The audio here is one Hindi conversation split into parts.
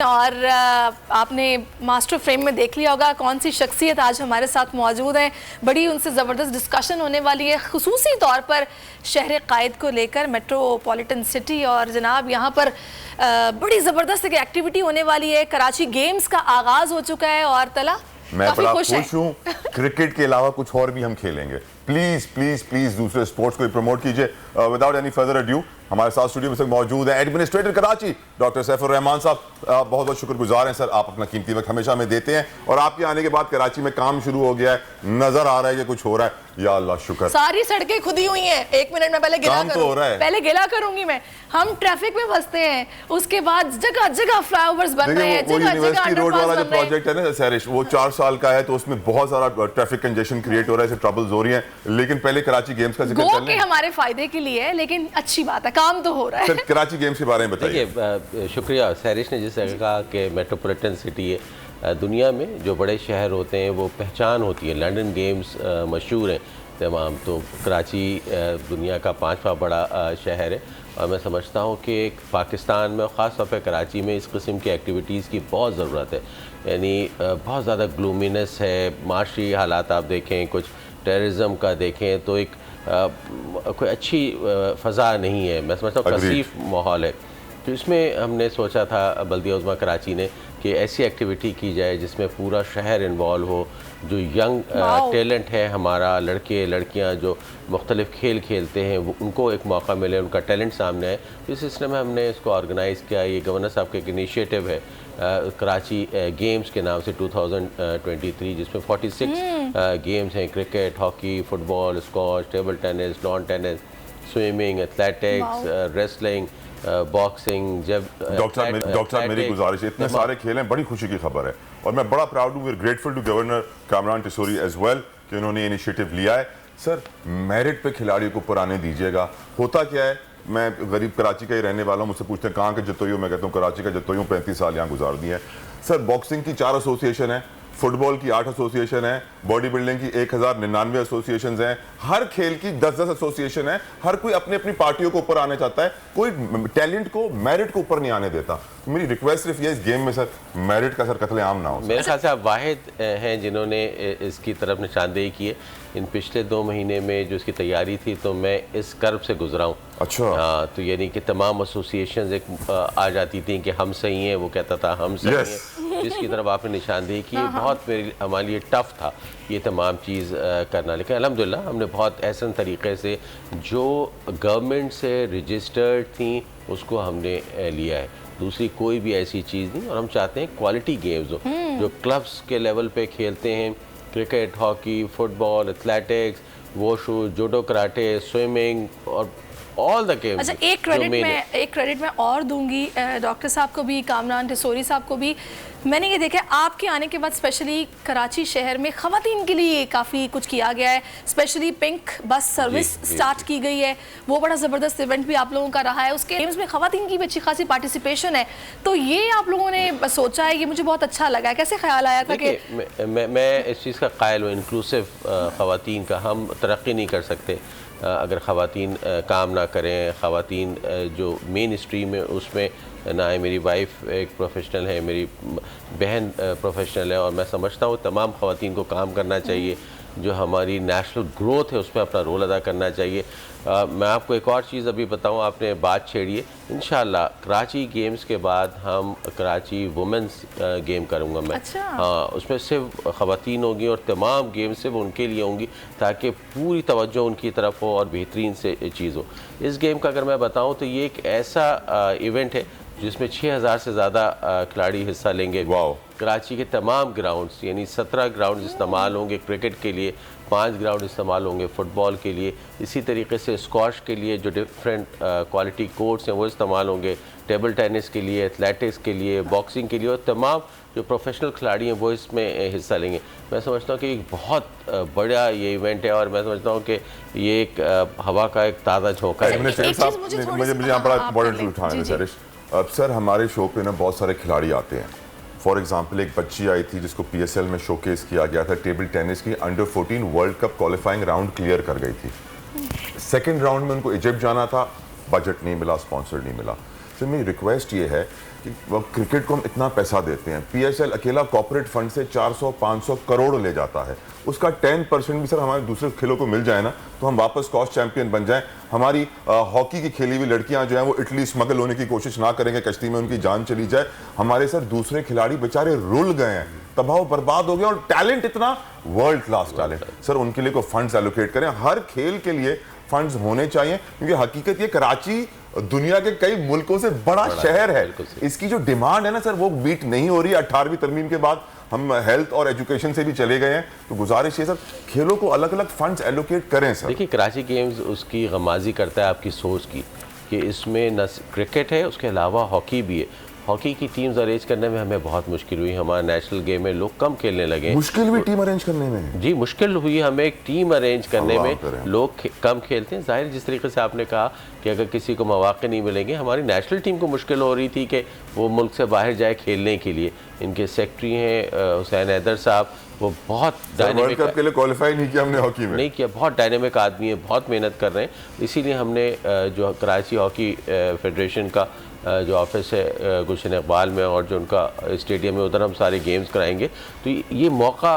और आपने मास्टर फ्रेम में देख लिया होगा कौन सी शख्सियत आज हमारे साथ मौजूद है। बड़ी उनसे ज़बरदस्त डिस्कशन होने वाली है, खुसूसी तौर पर शहर कायद को लेकर, मेट्रोपॉलिटन सिटी। और जनाब यहाँ पर बड़ी ज़बरदस्त एक एक्टिविटी होने वाली है। कराची गेम्स का आगाज़ हो चुका है और तला मैं बड़ा खुश हूँ। क्रिकेट के अलावा कुछ और भी हम खेलेंगे। प्लीज प्लीज प्लीज दूसरे स्पोर्ट्स को प्रमोट कीजिए। विदाउट एनी फर्दर अड्यू हमारे साथ स्टूडियो में मौजूद है एडमिनिस्ट्रेटर कराची डॉक्टर सैफुर रहमान साहब। बहुत बहुत शुक्रगुजार हैं सर, आप अपना कीमती वक्त हमेशा हमें देते हैं और आपके आने के बाद कराची में काम शुरू हो गया है, नजर आ रहा है कि कुछ हो रहा है। या अल्लाह शुक्र, सारी सड़कें खुदी हुई हैं। एक मिनट में पहले गिला तो हो रहा है। पहले गिला करूंगी मैं। हम ट्रैफिक में फंसते हैं, उसके बाद जगह जगह फ्लाईओवर्स बन रहे हैं। वो यूनिवर्सिटी रोड वाला जो प्रोजेक्ट है ना सैरिश, वो 4 साल का है, तो उसमें बहुत सारा ट्रैफिक कंजेशन क्रिएट हो रहा है, ट्रबल्स हो रही हैं। लेकिन पहले कराची गेम्स का जिक्र कर लें। हमारे फायदे के लिए है, लेकिन अच्छी बात है, काम तो हो रहा है। कराची गेम्स के बारे में बताइए। शुक्रिया सैरिश ने जैसे कहा कि मेट्रोपॉलिटन सिटी है। दुनिया में जो बड़े शहर होते हैं वो पहचान होती है। लंदन गेम्स मशहूर हैं तमाम, तो कराची दुनिया का 5वां बड़ा शहर है और मैं समझता हूँ कि पाकिस्तान में ख़ास तौर पर कराची में इस किस्म की एक्टिविटीज़ की बहुत ज़रूरत है। यानी बहुत ज़्यादा ग्लूमिनेस है, माशी हालात आप देखें, कुछ टेररिज्म का देखें तो एक कोई अच्छी फ़ज़ा नहीं है। मैं समझता हूँ कसीफ माहौल है। तो इसमें हमने सोचा था बल्दिया उज़्मा कराची ने कि ऐसी एक्टिविटी की जाए जिसमें पूरा शहर इन्वॉल्व हो। जो यंग टैलेंट है हमारा, लड़के लड़कियां जो मुख्तलिफ़ खेल खेलते हैं, वो उनको एक मौका मिले, उनका टैलेंट सामने आए। तो इस सिलसिले में हमने इसको ऑर्गेनाइज़ किया। ये गवर्नर साहब का एक इनिशिएटिव है कराची गेम्स के नाम से 2023, जिसमें 46 गेम्स हैं। Cricket, hockey, football, squash, table tennis, lawn tennis, swimming, athletics, wrestling, boxing. जब डॉक्टर मेरी गुजारिश, इतने सारे खेल हैं, बड़ी खुशी की खबर है और मैं बड़ा प्राउड हूँ, we are grateful to governor Kamran Tessori as well कि उन्होंने इनिशिएटिव लिया है। सर, मेरिट पे खिलाड़ियों को ऊपर आने दीजिएगा। होता क्या है, मैं गरीब कराची का ही रहने वाला हूँ, मुझसे पूछते हैं कहाँ के जतोई हो, मैं कहता हूँ कराची का जतोई हूँ, 35 साल यहाँ गुजार दिए हैं। सर, बॉक्सिंग की 4 एसोसिएशन है, फुटबॉल की 8 एसोसिएशन है, बॉडी बिल्डिंग की 1099 एसोसिएशन हैं, हर खेल की 10-10 एसोसिएशन है। हर कोई अपनी अपनी पार्टियों को ऊपर आने चाहता है, कोई टैलेंट को, मेरिट को ऊपर नहीं आने देता। तो मेरी रिक्वेस्ट सिर्फ ये, इस गेम में सर मेरिट का सर कत्लेआम ना हो। मेरे ख्याल से आप वाहिद हैं जिन्होंने इसकी तरफ निशानदेही की है। इन पिछले 2 महीने में जो इसकी तैयारी थी, तो मैं इस कर्व से गुजरा हूँ। अच्छा। हाँ, तो यानी कि तमाम एसोसिएशन एक आ जाती थी कि हम सही हैं, वो कहता था हम सही हैं, जिसकी तरफ आपने निशानदेही की। बहुत हमारे लिए टफ था ये तमाम चीज़ करना, लेकिन अल्हम्दुलिल्लाह हमने बहुत एहसन तरीके से जो गवर्नमेंट से रजिस्टर्ड थी उसको हमने लिया है। दूसरी कोई भी ऐसी चीज़ नहीं। और हम चाहते हैं क्वालिटी गेम्स हो, जो क्लब्स के लेवल पे खेलते हैं। Cricket, hockey, football, athletics, wushu, judo, karate, swimming और ऑल द गेम्स। अच्छा, एक क्रेडिट मैं और दूंगी डॉक्टर साहब को भी, कामरान टिसोरी साहब को भी। मैंने ये देखा आपके आने के बाद स्पेशली कराची शहर में ख़वातीन के लिए काफ़ी कुछ किया गया है। Specially pink bus service start की गई है, वो बड़ा ज़बरदस्त इवेंट भी आप लोगों का रहा है। उसके गेम्स में ख़वातीन की भी अच्छी खासी पार्टिसिपेशन है, तो ये आप लोगों ने सोचा है, ये मुझे बहुत अच्छा लगा है। कैसे ख्याल आया था कि मैं इस चीज़ का कायल हूँ, इंक्लूसिव ख़वातीन का। हम तरक्की नहीं कर सकते अगर ख़वातीन काम ना करें। ख़वातीन जो मेन स्ट्रीम है उसमें ना है। मेरी वाइफ एक प्रोफेशनल है, मेरी बहन प्रोफेशनल है, और मैं समझता हूँ तमाम ख़वातीन को काम करना चाहिए। जो हमारी नेशनल ग्रोथ है उसमें अपना रोल अदा करना चाहिए। मैं आपको एक और चीज़ अभी बताऊँ, आपने बात छेड़ी है। इंशाल्लाह कराची गेम्स के बाद हम कराची वुमेंस गेम करूँगा मैं। अच्छा। हाँ, उसमें सिर्फ ख़वातीन होंगी और तमाम गेम सिर्फ उनके लिए होंगी, ताकि पूरी तवज्जो उनकी तरफ हो और बेहतरीन से चीज़ हो। इस गेम का अगर मैं बताऊँ तो ये एक ऐसा इवेंट है जिसमें 6000 से ज़्यादा खिलाड़ी हिस्सा लेंगे। कराची के तमाम ग्राउंड्स, यानी 17 ग्राउंड इस्तेमाल होंगे क्रिकेट के लिए, 5 ग्राउंड इस्तेमाल होंगे फुटबॉल के लिए। इसी तरीके से स्क्वॉश के लिए जो डिफरेंट क्वालिटी कोर्ट्स हैं वो इस्तेमाल होंगे, टेबल टेनिस के लिए, एथलेटिक्स के लिए, बॉक्सिंग के लिए, और तमाम जो प्रोफेशनल खिलाड़ी हैं वो इसमें हिस्सा लेंगे। मैं समझता हूँ कि एक बहुत बड़ा ये इवेंट है और मैं समझता हूँ कि ये एक हवा का एक ताज़ा झोंका है। मुझे यहाँ बड़ा इम्पोर्टेंट उठाना है अब सर, हमारे शो पे ना बहुत सारे खिलाड़ी आते हैं। फॉर एग्जांपल एक बच्ची आई थी जिसको PSL में शोकेस किया गया था, टेबल टेनिस की under 14 world cup qualifying round clear कर गई थी। सेकंड राउंड में उनको इजिप्ट जाना था, बजट नहीं मिला, स्पॉन्सर नहीं मिला। सर मेरी रिक्वेस्ट ये है कि क्रिकेट को हम इतना पैसा देते हैं, PSL अकेला कॉर्पोरेट फंड से 400-500 करोड़ ले जाता है, उसका 10% भी सर हमारे दूसरे खेलों को मिल जाए ना तो हम वापस कॉस्ट चैंपियन बन जाएं। हमारी हॉकी की खेली हुई लड़कियां जो हैं वो इटली स्मगल होने की कोशिश ना करेंगे, कश्ती में उनकी जान चली जाए। हमारे सर दूसरे खिलाड़ी बेचारे रुल गए हैं, तबाह बर्बाद हो गया, और टैलेंट इतना वर्ल्ड क्लास टैलेंट, सर उनके लिए को फंड्स एलोकेट करें। हर खेल के लिए फंड्स होने चाहिए, क्योंकि हकीकत ये कराची दुनिया के कई मुल्कों से बड़ा शहर है, इसकी जो डिमांड है ना सर वो बीट नहीं हो रही है। 18वीं तरमीम के बाद हम हेल्थ और एजुकेशन से भी चले गए हैं, तो गुजारिश है सर खेलों को अलग अलग फंड्स एलोकेट करें सर। देखिए कराची गेम्स उसकी गमाजी करता है आपकी सोच की कि इसमें न क्रिकेट है, उसके अलावा हॉकी भी है। हॉकी की टीम्स अरेंज करने में हमें बहुत मुश्किल हुई, हमारा नेशनल गेम में लोग कम खेलने लगे। मुश्किल भी टीम अरेंज करने में? जी मुश्किल हुई हमें एक टीम अरेंज करने में, लोग कम खेलते हैं। जाहिर जिस तरीके से आपने कहा कि अगर किसी को मौके नहीं मिलेंगे, हमारी नेशनल टीम को मुश्किल हो रही थी कि वो मुल्क से बाहर जाए खेलने के लिए। इनके सेक्रेटरी हैं हुसैन हैदर साहब, वो बहुत वर्ल्ड कप के लिए क्वालिफाई नहीं किया हमने हॉकी में, नहीं किया, बहुत डायनेमिक आदमी है, बहुत मेहनत कर रहे हैं। इसीलिए हमने जो कराची हॉकी फेडरेशन का जो ऑफिस है गुलशन इकबाल में और जो उनका स्टेडियम है उधर हम सारे गेम्स कराएंगे। तो ये मौका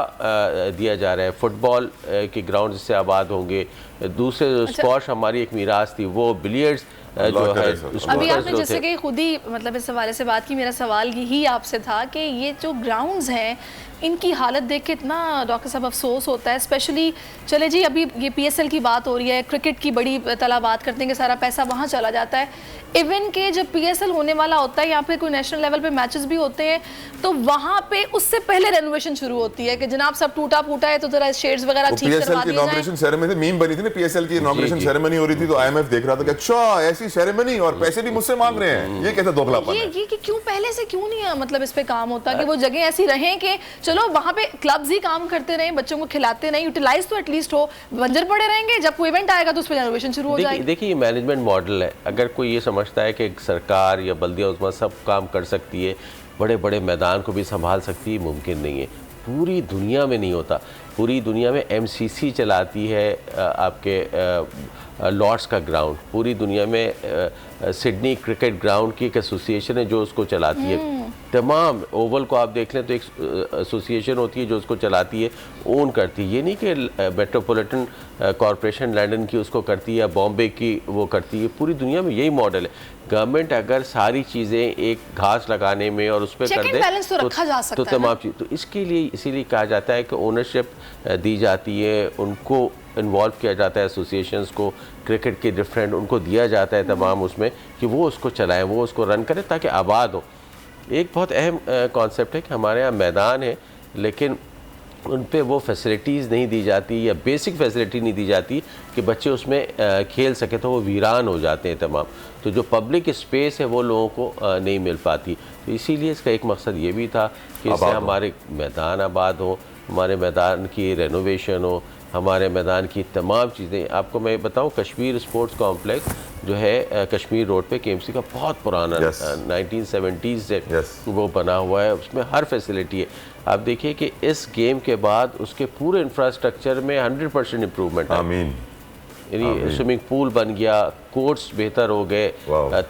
दिया जा रहा है। फुटबॉल के ग्राउंड से आबाद होंगे, दूसरे जो स्क्वॉश हमारी एक मीरास थी वो बिलियर्ड्स जो है। अभी आपने जैसे कि खुद ही मतलब इस हवाले से बात की, मेरा सवाल ही आपसे था कि ये जो ग्राउंड्स हैं इनकी हालत देख के इतना डॉक्टर साहब अफसोस होता है। स्पेशली चले जी अभी ये PSL की बात हो रही है, क्रिकेट की बड़ी तलाबात करते हैं कि सारा पैसा वहाँ चला जाता है। इवन के जब PSL होने वाला होता है या फिर कोई नेशनल लेवल पे मैचेस भी होते हैं तो वहाँ पे उससे पहले रेनोवेशन शुरू होती है कि जनाब सब टूटा फूटा है तो जरा शेड्स वगैरह ठीक करवा दिए जाएं। इनॉग्रेशन सेरेमनी मीम बनी थी ना, PSL की इनॉग्रेशन सेरेमनी हो रही थी तो IMF देख रहा था कि अच्छा ऐसी सेरेमनी और पैसे भी मुझसे मांग रहे हैं, ये कैसे दोगलापन है? ये कि क्यों पहले से क्यों नहीं मतलब इस पे काम होता कि वो जगह ऐसी रहें कि चलो वहाँ पे क्लब्स ही काम करते रहें, बच्चों को खिलाते रहें, यूटिलाइज तो एटलीस्ट हो। बंजर पड़े रहेंगे, जब कोई इवेंट आएगा तो उस पर रेनोवेशन शुरू हो जाएगी। देखिए ये मैनेजमेंट मॉडल है। अगर कोई ये समझता है कि सरकार या बल्दिया उस्मा सब काम कर सकती है, बड़े बड़े मैदान को भी संभाल सकती है, मुमकिन नहीं है। पूरी दुनिया में नहीं होता। पूरी दुनिया में MCC चलाती है आपके लॉर्ड्स का ग्राउंड, पूरी दुनिया में सिडनी क्रिकेट ग्राउंड की एक एसोसिएशन है जो उसको चलाती है। तमाम ओवल को आप देख लें तो एक एसोसिएशन होती है जो उसको चलाती है, ओन करती है। ये नहीं कि मेट्रोपॉलिटन कॉरपोरेशन लंदन की उसको करती है या बॉम्बे की वो करती है। पूरी दुनिया में यही मॉडल है। गवर्नमेंट अगर सारी चीज़ें एक घास लगाने में और उस पर कर दे तो तमाम चीज़, तो इसके लिए इसीलिए कहा जाता है कि ओनरशिप दी जाती है, उनको इन्वॉल्व किया जाता है, एसोसिएशंस को, क्रिकेट के डिफरेंट उनको दिया जाता है तमाम उसमें कि वो उसको चलाएं, वो उसको रन करें ताकि आबाद हो। एक बहुत अहम कॉन्सेप्ट है कि हमारे यहाँ मैदान है लेकिन उन पे वो फैसिलिटीज़ नहीं दी जाती या बेसिक फैसिलिटी नहीं दी जाती कि बच्चे उसमें खेल सकें, तो वो वीरान हो जाते हैं तमाम। तो जो पब्लिक स्पेस है वो लोगों को नहीं मिल पाती। तो इसीलिए इसका एक मकसद ये भी था कि इससे हमारे मैदान आबाद हो, हमारे मैदान की रेनोवेशन हो, हमारे मैदान की तमाम चीज़ें। आपको मैं बताऊं कश्मीर स्पोर्ट्स कॉम्प्लेक्स जो है कश्मीर रोड पे KMC का बहुत पुराना 1970s से वो बना हुआ है, उसमें हर फैसिलिटी है। आप देखिए कि इस गेम के बाद उसके पूरे इंफ्रास्ट्रक्चर में 100% इम्प्रूवमेंट है। आमीन। यानी स्विमिंग पूल बन गया, कोर्ट्स बेहतर हो गए,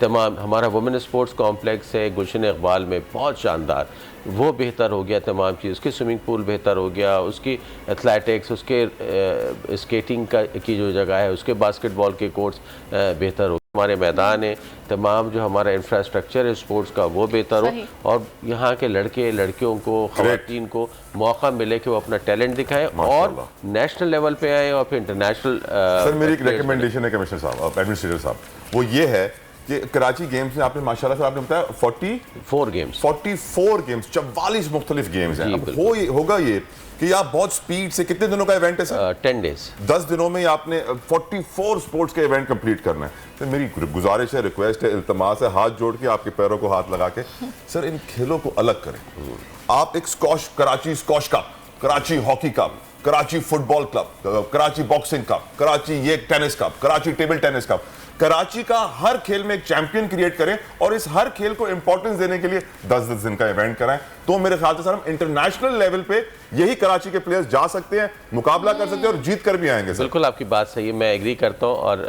तमाम हमारा वुमेन स्पोर्ट्स कॉम्प्लेक्स है गुलशन इकबाल में बहुत शानदार, वो बेहतर हो गया तमाम चीज़। उसके स्विमिंग पूल बेहतर हो गया, उसकी एथलेटिक्स, उसके स्केटिंग की जो जगह है, उसके बास्केटबॉल के कोर्ट्स बेहतर हो, हमारे मैदान है तमाम, जो हमारा इंफ्रास्ट्रक्चर है स्पोर्ट्स का वो बेहतर हो, और यहाँ के लड़के लड़कियों को, ख़वातीन को मौका मिले कि वो अपना टैलेंट दिखाएं और नेशनल लेवल पे आए और फिर इंटरनेशनल। सर मेरी एक रिकमेंडेशन है कमिश्नर साहब, एडमिनिस्ट्रेटर साहब, वो ये है कि कराची गेम्स में आपने माशाल्लाह से आपने बताया 44 गेम्स 44 मुख्तलिफ गेम्स हैं। अब होगा ये कि आप बहुत स्पीड से, कितने दिनों का इवेंट है सर? 10 डेज, 10 दिनों में आपने 44 स्पोर्ट्स के इवेंट कंप्लीट करना है। तो मेरी गुजारिश है, रिक्वेस्ट है, इल्तमास है, हाथ जोड़ के आपके पैरों को हाथ लगा के सर इन खेलों को अलग करें। आप एक squash, Karachi squash cup, Karachi hockey cup, Karachi football club, Karachi boxing cup, Karachi ये tennis cup, Karachi table tennis cup, Karachi का हर खेल में एक चैंपियन क्रिएट करें और इस हर खेल को इंपॉर्टेंस देने के लिए 10-10 दिन का इवेंट कराएं। तो मेरे ख्याल से सर हम इंटरनेशनल लेवल पे यही कराची के प्लेयर्स जा सकते हैं, मुकाबला कर सकते हैं और जीत कर भी आएंगे सर। बिल्कुल आपकी बात सही है, मैं एग्री करता हूँ और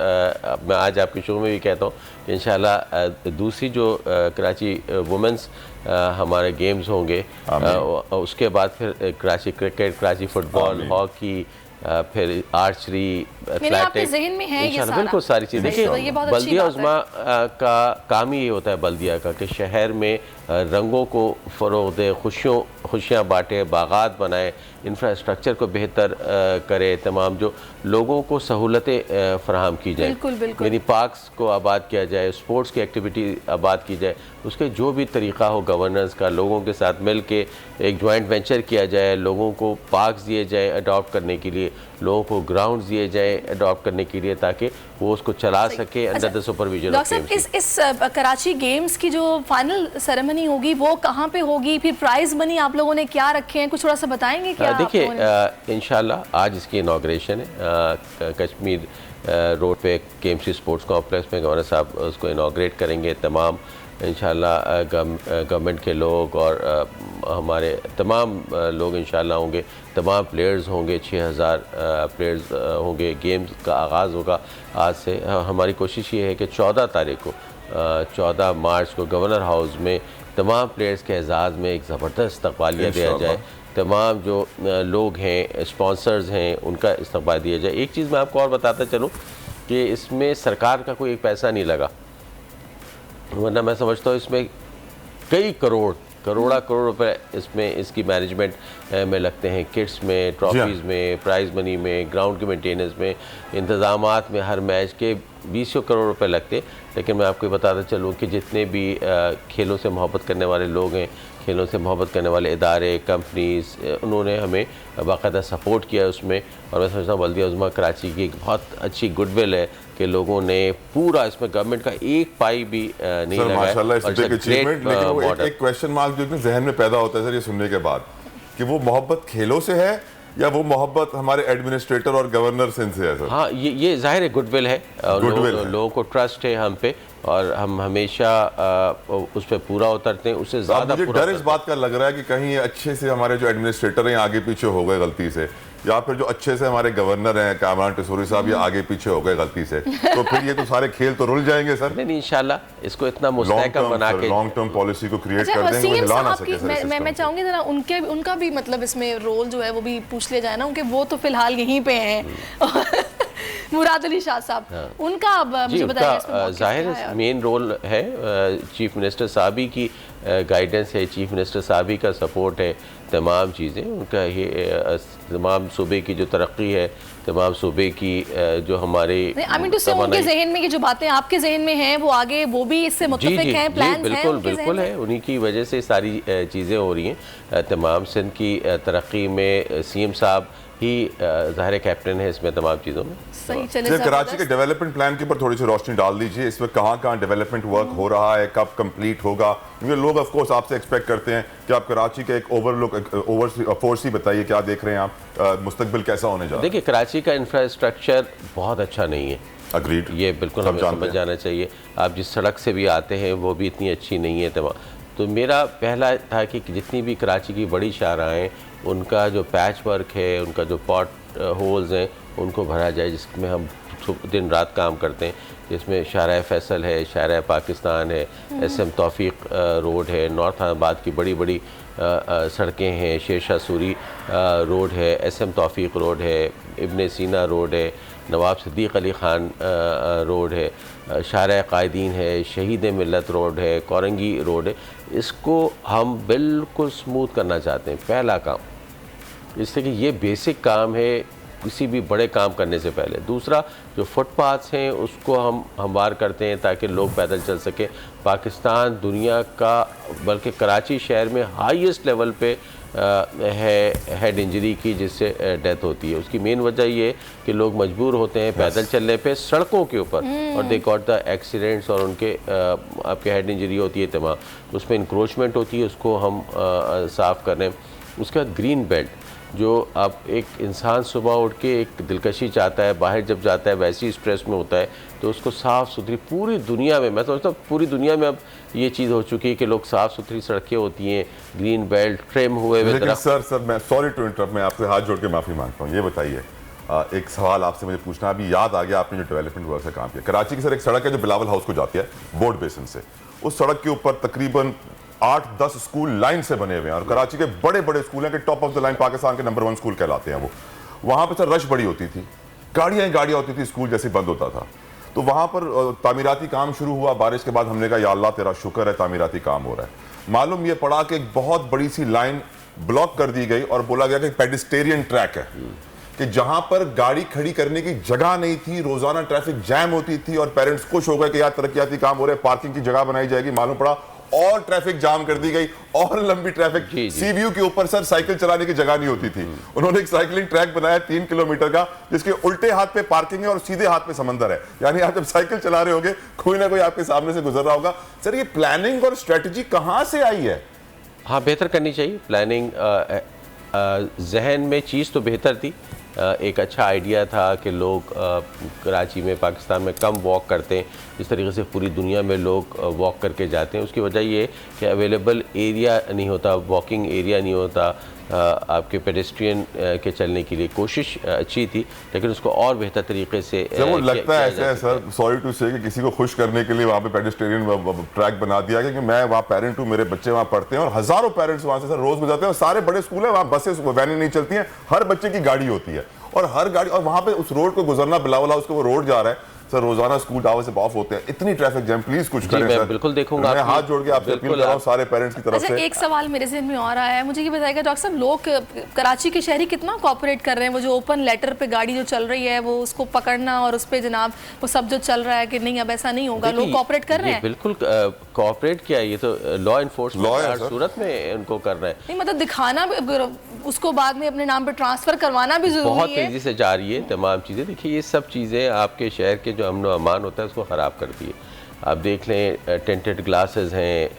मैं आज आपके शो में भी कहता हूँ कि इंशाल्लाह दूसरी जो कराची वुमेंस हमारे गेम्स होंगे उसके बाद फिर Karachi cricket, Karachi football, hockey, फिर आर्चरी, एथलेटिक्स, इंशाल्लाह बिल्कुल सारी चीज़। देखिए बल्दिया उज़्मा का काम ही ये होता है बल्दिया का कि शहर में रंगों को फ़रोग़ दे, खुशियाँ बांटे, बागात बनाए, इंफ्रास्ट्रक्चर को बेहतर करे, तमाम जो लोगों को सहूलतें फ़राहम की जाए, यानी पार्क्स को आबाद किया जाए, स्पोर्ट्स की एक्टिविटी आबाद की जाए, उसके जो भी तरीक़ा हो गवर्नेंस का, लोगों के साथ मिल के एक जॉइंट वेंचर किया जाए, लोगों को पार्क्स दिए जाए अडॉप्ट करने के लिए, लोगों को ग्राउंड्स दिए जाए अडॉप्ट करने के लिए ताकि वो उसको चला सके under the supervision of doctor साहब। इस कराची गेम्स की जो फाइनल सेरेमनी होगी वो कहाँ पे होगी, फिर प्राइज मनी आप लोगों ने क्या रखे हैं, कुछ थोड़ा सा बताएंगे क्या? देखिए इंशाल्लाह आज इसकी इनॉग्रेशन है कश्मीर रोड पे KMC स्पोर्ट्स कॉम्प्लेक्स में गवर्नर साहब उसको इनॉग्रेट करेंगे। तमाम इंशाल्लाह गवर्नमेंट के लोग और हमारे तमाम लोग इंशाल्लाह होंगे, तमाम प्लेयर्स होंगे, 6000 प्लेयर्स होंगे। गेम्स का आगाज़ होगा आज से। हमारी कोशिश ये है कि 14 तारीख को 14 मार्च को गवर्नर हाउस में तमाम प्लेयर्स के एजाज़ में एक ज़बरदस्त इस्तकबालिया दिया जाए। तमाम जो लोग हैं, स्पॉन्सर्स हैं, उनका इस्तकबाल दिया जाए। एक चीज़ मैं आपको और बताता चलूँ कि इसमें सरकार का कोई एक पैसा नहीं लगा, वरना मैं समझता हूँ इसमें कई करोड़ रुपए इसमें इसकी मैनेजमेंट में लगते हैं, किट्स में, ट्रॉफीज़ में, प्राइज़ मनी में, ग्राउंड के मेंटेनेंस में, इंतज़ामात में, हर मैच के 20 करोड़ रुपए लगते। लेकिन मैं आपको बताता चलूँ कि जितने भी खेलों से मोहब्बत करने वाले लोग हैं, खेलों से मोहब्बत करने वाले इदारे, कंपनीज़, उन्होंने हमें बाकायदा सपोर्ट किया उसमें। और मैं समझता हूँ बल्दिया उज़्मा कराची की एक बहुत अच्छी गुडविल है कि लोगों ने पूरा इसमें गवर्नमेंट का एक पाई भी नहीं लगाया। एक क्वेश्चन मार्क जो जहन में पैदा होता है सर ये सुनने के बाद कि वो मोहब्बत खेलों से है या वो मोहब्बत हमारे एडमिनिस्ट्रेटर और गवर्नर से है सर? हाँ, ये जाहिर है गुडविल है, लोगों को ट्रस्ट है हम पे और हम हमेशा उस पर पूरा उतरते हैं। उससे ज़्यादा मुझे डर इस बात का लग रहा है कि कहीं ये अच्छे से हमारे जो एडमिनिस्ट्रेटर हैं आगे पीछे हो गए गलती से, या फिर जो अच्छे से हमारे गवर्नर हैं कामरान टिसोरी साहब ये आगे पीछे हो गए गलती से, तो फिर ये तो सारे खेल तो रुल जाएंगे सर। नहीं, इंशाल्लाह इसको इतना मुस्तहकम बना के लॉन्ग टर्म पॉलिसी को क्रिएट कर देंगे, वो हिला ना सके सर। मैं चाहूंगी जरा उनका भी मतलब इसमें रोल जो है वो भी पूछ लिया जाए ना, उनके वो तो फिलहाल यहीं पे हैं मुराद अली शाह साहब, उनका अब मुझे बताइए। जाहिर मेन रोल है चीफ मिनिस्टर साहबी की गाइडेंस है, चीफ मिनिस्टर साहबी का सपोर्ट है, तमाम चीज़ें उनका ये तमाम सूबे की जो तरक्की है, तमाम सूबे की जो हमारे उनके जहन में की जो बातें आपके जहन में हैं वो आगे वो भी इससे मुत्तफिक हैं, प्लान्स हैं? बिल्कुल है, उन्हीं की वजह से सारी चीज़ें हो रही हैं। तमाम सिंध की तरक्की में CM साहब ही ज़ाहिर कैप्टन है इसमें तमाम चीज़ों में। सही चले। कराची के डेवलपमेंट प्लान के ऊपर थोड़ी सी रोशनी डाल दीजिए, इसमें कहाँ डेवलपमेंट वर्क हो रहा है, कब कंप्लीट होगा? क्योंकि लोग ऑफ कोर्स आपसे एक्सपेक्ट करते हैं कि आप कराची का एक ओवरसी बताइए, क्या देख रहे हैं आप, मुस्तकबिल कैसा होने जा रहा है? देखिए कराची का इंफ्रास्ट्रक्चर बहुत अच्छा नहीं है, अग्रीड, ये बिल्कुल हमें समझ जाना चाहिए। आप जिस सड़क से भी आते हैं वो भी इतनी अच्छी नहीं है तमाम। तो मेरा पहला था कि जितनी भी कराची की बड़ी शाहराहें उनका जो पैच वर्क है, उनका जो पॉट होल्स हैं उनको भरा जाए, जिसमें हम दिन रात काम करते हैं, जिसमें शाहराह फैसल है, शाहराह पाकिस्तान है, SM तौफीक रोड है, नॉर्थ आबाद की बड़ी बड़ी सड़कें हैं, शेरशाह सूरी रोड है, SM तौफीक रोड है, इब्न सीना रोड है, नवाब सिद्दीक़ अली ख़ान रोड है, शाहराह कायदीन है, शहीद मिल्लत रोड है, कोरंगी रोड है। इसको हम बिल्कुल स्मूथ करना चाहते हैं, पहला काम, इसलिए कि ये बेसिक काम है किसी भी बड़े काम करने से पहले। दूसरा, जो फुटपाथ्स हैं उसको हम हमवार करते हैं ताकि लोग पैदल चल सकें। पाकिस्तान दुनिया का बल्कि कराची शहर में हाईएस्ट लेवल पे है हेड इंजरी की, जिससे डेथ होती है। उसकी मेन वजह ये है कि लोग मजबूर होते हैं पैदल चलने पे सड़कों के ऊपर, और दे गॉट द एक्सीडेंट्स और उनके आपके हेड इंजरी होती है तमाम। उसमें इंक्रोचमेंट होती है, उसको हम साफ़ करें। उसके बाद ग्रीन बेल्ट, जो अब एक इंसान सुबह उठ के एक दिलकशी चाहता है, बाहर जब जाता है वैसे ही स्ट्रेस में होता है, तो उसको साफ़ सुथरी पूरी दुनिया में, मैं समझता हूँ पूरी दुनिया में अब ये चीज़ हो चुकी है कि लोग साफ़ सुथरी सड़कें होती हैं, ग्रीन बेल्ट, ट्रिम हुए हुए लेकिन दरख्त। सर मैं सॉरी टू इंटरप्ट, मैं आपसे हाथ जोड़ के माफ़ी मांगता हूँ। ये बताइए, एक सवाल आपसे मुझे पूछना, अभी याद आ गया आपने जो डेवलपमेंट वर्क से काम किया कराची की। सर एक सड़क है जो बिलावल हाउस को जाती है बोर्ड बेसिन से, उस सड़क के ऊपर तकरीबन 8-10 स्कूल लाइन से बने हुए हैं और कराची के बड़े बड़े स्कूल हैं कि top of the line Pakistan के नंबर 1 स्कूल कहलाते हैं वो। वहाँ पे सर रश बड़ी होती थी, गाड़ियाँ होती थी, स्कूल जैसे बंद होता था। तो वहाँ पर तामीराती काम शुरू हुआ बारिश के बाद। हमने कहा या अल्लाह तेरा शुक्र है तामीराती काम हो रहा है। मालूम ये पड़ा कि एक बहुत बड़ी सी लाइन ब्लॉक कर दी गई और बोला गया कि पेडिस्टेरियन ट्रैक है, कि जहां पर गाड़ी खड़ी करने की जगह नहीं थी, रोजाना ट्रैफिक जैम होती थी और पेरेंट्स खुश हो गए कि यार तरक्याती काम हो रहे हैं, पार्किंग की जगह बनाई जाएगी। मालूम पड़ा और ट्रैफिक जाम कर दी गई और लंबी ट्रैफिक। सीव्यू के ऊपर सर साइकिल चलाने की जगह नहीं होती थी, उन्होंने एक साइकिलिंग ट्रैक बनाया 3 किलोमीटर का, जिसके उल्टे हाथ पे पार्किंग है और सीधे हाथ पे समंदर है। यानी आप जब साइकिल चला रहे होगे कोई ना कोई आपके सामने से गुजर रहा होगा। सर ये प्लानिंग और स्ट्रेटजी कहां से आई है? हाँ, बेहतर करनी चाहिए प्लानिंग। जहन में चीज़ तो बेहतर थी, एक अच्छा आइडिया था कि लोग कराची में, पाकिस्तान में कम वॉक करते हैं जिस तरीके से पूरी दुनिया में लोग वॉक करके जाते हैं। उसकी वजह ये कि अवेलेबल एरिया नहीं होता, वॉकिंग एरिया नहीं होता आपके पेडेस्ट्रियन के चलने के लिए। कोशिश अच्छी थी लेकिन उसको और बेहतर तरीके से वो लगता है ऐसे है सर, सॉरी टू से, कि किसी को खुश करने के लिए वहाँ पे पेडेस्ट्रियन ट्रैक बना दिया कि मैं वहाँ पेरेंट हूँ, मेरे बच्चे वहाँ पढ़ते हैं और हजारों पेरेंट्स वहाँ से सर रोज गुजरते हैं और सारे बड़े स्कूल है वहाँ, बसेस वैनें नहीं चलती हैं, हर बच्चे की गाड़ी होती है और हर गाड़ी, और वहाँ पे उस रोड को गुजरना, बिलावल हाउस को वो रोड जा रहा है सर, रोजाना स्कूल आवर से ऑफ होते हैं, इतनी ट्रैफिक जैम। प्लीज कुछ करें सर। बिल्कुल देखूंगा, मैं हाथ जोड़ के आपसे अपील कर रहा हूं सारे पेरेंट्स की तरफ अच्छा, से। एक सवाल मेरे ज़हन में और आया है, मुझे ये बताइएगा डॉक्टर साहब, लोग कराची के शहरी कितना कोऑपरेट कर रहे हैं? वो जो ओपन लेटर पे गाड़ी जो चल रही है वो उसको पकड़ना और उस पर जनाब वो सब जो चल रहा है कि नहीं अब ऐसा नहीं होगा, लोग कोऑपरेट कर रहे हैं? बिल्कुल कोऑपरेट किया, ये तो लॉ इन्फोर्समेंट सूरत में उनको कर रहे हैं। नहीं मतलब दिखाना, उसको बाद में अपने नाम पे ट्रांसफर करवाना भी जरूरी है। बहुत तेजी से जा रही है तमाम चीज़ें। देखिए ये सब चीज़ें आपके शहर के जो अमन व अमान होता है उसको ख़राब करती है। आप देख लें टेंटेड ग्लासेस हैं,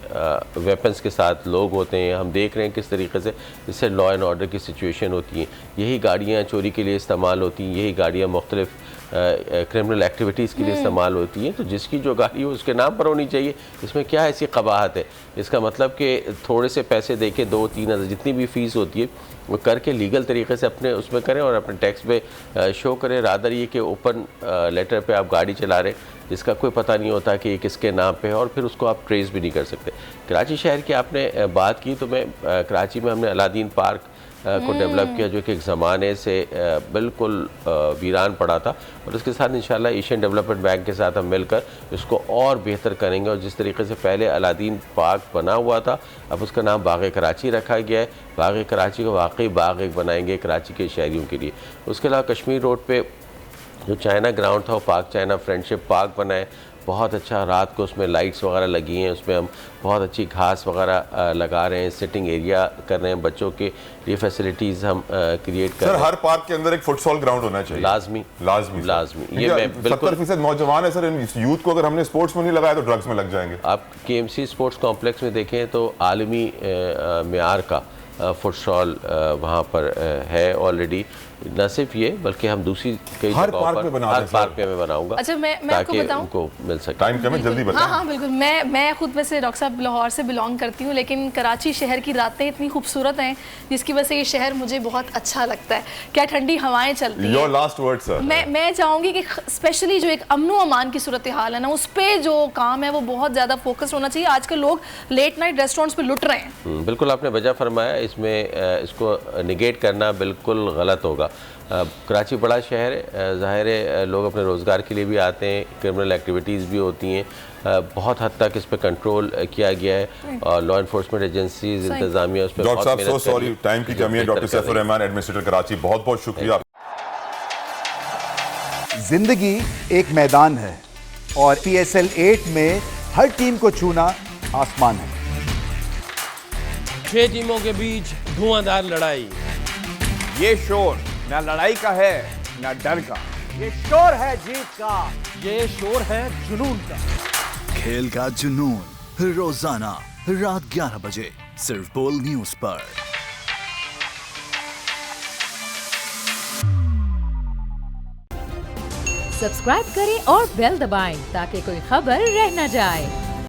वेपन्स के साथ लोग होते हैं, हम देख रहे हैं किस तरीके से इससे लॉ एंड ऑर्डर की सिचुएशन होती है। यही गाड़ियाँ चोरी के लिए इस्तेमाल होती हैं, यही गाड़ियाँ मुख्तलिफ क्रिमिनल एक्टिविटीज़ के लिए इस्तेमाल होती हैं। तो जिसकी जो गाड़ी हो उसके नाम पर होनी चाहिए, इसमें क्या ऐसी कबाहत है? इसका मतलब कि थोड़े से पैसे दे के 2-3 हज़ार जितनी भी फ़ीस होती है वो करके लीगल तरीके से अपने उसमें करें और अपने टैक्स पे शो करें। रादर ये कि ओपन लेटर पे आप गाड़ी चला रहे जिसका कोई पता नहीं होता कि ये किसके नाम पे है और फिर उसको आप ट्रेस भी नहीं कर सकते। कराची शहर की आपने बात की तो मैं कराची में हमने अलादीन पार्क को डेवलप किया जो कि एक ज़माने से बिल्कुल वीरान पड़ा था और उसके साथ इंशाल्लाह एशियन डेवलपमेंट बैंक के साथ हम मिलकर इसको और बेहतर करेंगे। और जिस तरीके से पहले अलादीन पार्क बना हुआ था अब उसका नाम बाग कराची रखा गया है। बाग कराची को वाकई बाग एक बनाएंगे कराची के शहरियों के लिए। उसके अलावा कश्मीर रोड पे जो चाइना ग्राउंड था वो पार्क चाइना फ्रेंडशिप पार्क बना है, बहुत अच्छा। रात को उसमें लाइट्स वगैरह लगी हैं, उसमें हम बहुत अच्छी घास वगैरह लगा रहे हैं, सिटिंग एरिया कर रहे हैं, बच्चों के लिए फैसिलिटीज़ हम क्रिएट कर रहे हैं। हर पार्क के अंदर एक फुटसॉल ग्राउंड होना चाहिए, लाजमी। ये मैं बिल्कुल 70% नौजवान है सर, इस यूथ को अगर हमने स्पोर्ट्स में नहीं लगाया तो ड्रग्स में लग जाएंगे। आप KMC स्पोर्ट्स कॉम्प्लेक्स में देखें तो आलमी मेयार का फुटसॉल वहाँ पर है ऑलरेडी। न सिर्फ ये बल्कि हम दूसरी कई हर जगहों पार्क पर में बना हर पार्क में मैं बनाऊंगा। अच्छा मैं आपको बताऊं, उनको मिल सके। टाइम कम है, जल्दी बताएं। हाँ बिल्कुल। मैं खुद वैसे डॉक्टर साहब लाहौर से बिलोंग करती हूँ, लेकिन कराची शहर की रातें इतनी खूबसूरत हैं जिसकी वजह से ये शहर मुझे बहुत अच्छा लगता है। क्या ठंडी हवाएं चलती हैं। Your last word sir. मैं चाहूँगी कि स्पेशली जो एक अमनो अमान की सूरत हाल है ना, उस पर जो काम है वो बहुत ज़्यादा फोकस होना चाहिए। आजकल लोग लेट नाइट रेस्टोरेंट्स पे लुट रहे हैं। बिल्कुल आपने वजह फरमाया, इसमें इसको निगेट करना बिल्कुल गलत होगा। कराची बड़ा शहर है, ज़ाहिर है लोग अपने रोज़गार के लिए भी आते हैं, क्रिमिनल एक्टिविटीज़ भी होती हैं, बहुत हद तक इस पर कंट्रोल किया गया है और लॉ इन्फोर्समेंट एजेंसीज इंतजामिया उस पर। डॉक्टर साहब सो सॉरी, टाइम की कमी है। डॉक्टर सैफुर रहमान, एडमिनिस्ट्रेटर कराची, बहुत बहुत शुक्रिया। जिंदगी एक मैदान है और PSL 8 में हर टीम को छूना आसमान है। 6 टीमों के बीच धुआंधार लड़ाई। ये शोर ना लड़ाई का है ना डर का, ये शोर है जीत का, ये शोर है जुनून का। खेल का जुनून रोजाना रात 11 बजे सिर्फ बोल न्यूज पर। सब्सक्राइब करें और बेल दबाएं ताकि कोई खबर रह न जाए।